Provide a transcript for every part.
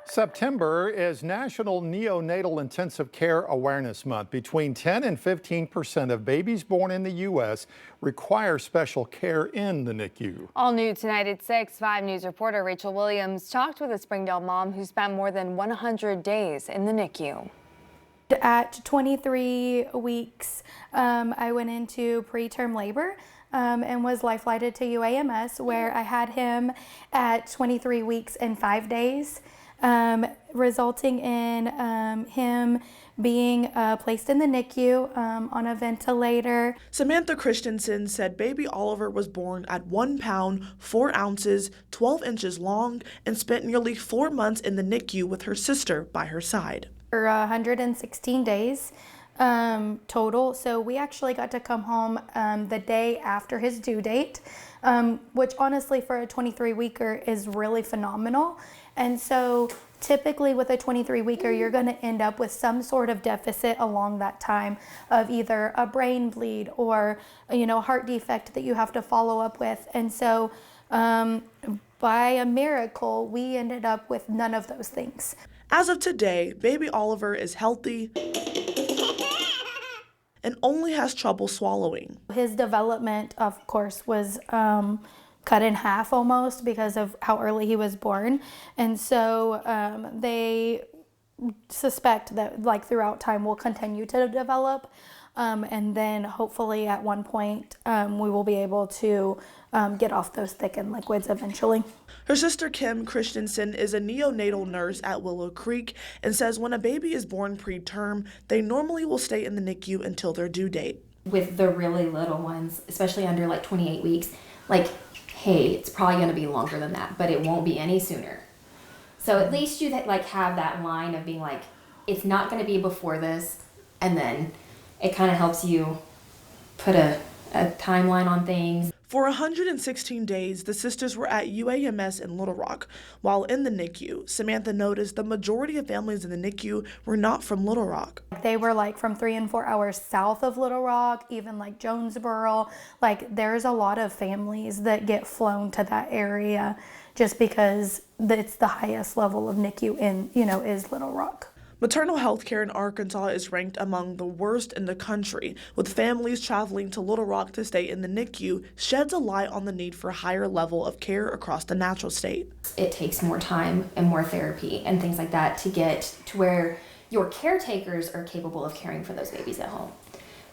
September is National Neonatal Intensive Care Awareness Month. Between 10 and 15% of babies born in the U.S. require special care in the NICU. All new tonight at 6, 5 News reporter Rachel Williams talked with a Springdale mom who spent more than 100 days in the NICU. At 23 weeks, I went into preterm labor and was life flighted to UAMS, where I had him at 23 weeks and 5 days. Resulting in him being placed in the NICU on a ventilator. Samantha Christiansen said baby Oliver was born at 1 pound, 4 ounces, 12 inches long, and spent nearly 4 months in the NICU with her sister by her side. For 116 days total, so we actually got to come home the day after his due date, which honestly for a 23-weeker is really phenomenal. And so typically with a 23-weeker, you're going to end up with some sort of deficit along that time of either a brain bleed or, heart defect that you have to follow up with. And so by a miracle, we ended up with none of those things. As of today, baby Oliver is healthy and only has trouble swallowing. His development, of course, was cut in half almost because of how early he was born. And so they suspect that throughout time will continue to develop. And then hopefully at one point we will be able to get off those thickened liquids eventually. Her sister Kim Christiansen is a neonatal nurse at Willow Creek and says when a baby is born preterm, they normally will stay in the NICU until their due date. With the really little ones, especially under 28 weeks, hey, it's probably going to be longer than that, but it won't be any sooner. So at least you have that line of being it's not going to be before this, and then it kind of helps you put a timeline on things. For 116 days, the sisters were at UAMS in Little Rock. While in the NICU, Samantha noticed the majority of families in the NICU were not from Little Rock. They were from 3 and 4 hours south of Little Rock, even Jonesboro. There's a lot of families that get flown to that area just because it's the highest level of NICU in, is Little Rock. Maternal health care in Arkansas is ranked among the worst in the country, with families traveling to Little Rock to stay in the NICU sheds a light on the need for a higher level of care across the natural state. It takes more time and more therapy and things like that to get to where your caretakers are capable of caring for those babies at home.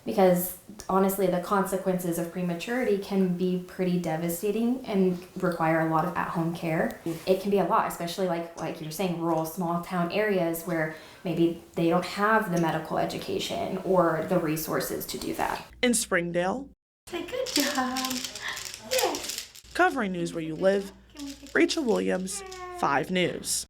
Because honestly, the consequences of prematurity can be pretty devastating and require a lot of at-home care. It can be a lot, especially like you're saying, rural, small town areas where maybe they don't have the medical education or the resources to do that. In Springdale, Good job. Yes. covering news where you live, Rachel Williams, 5 News.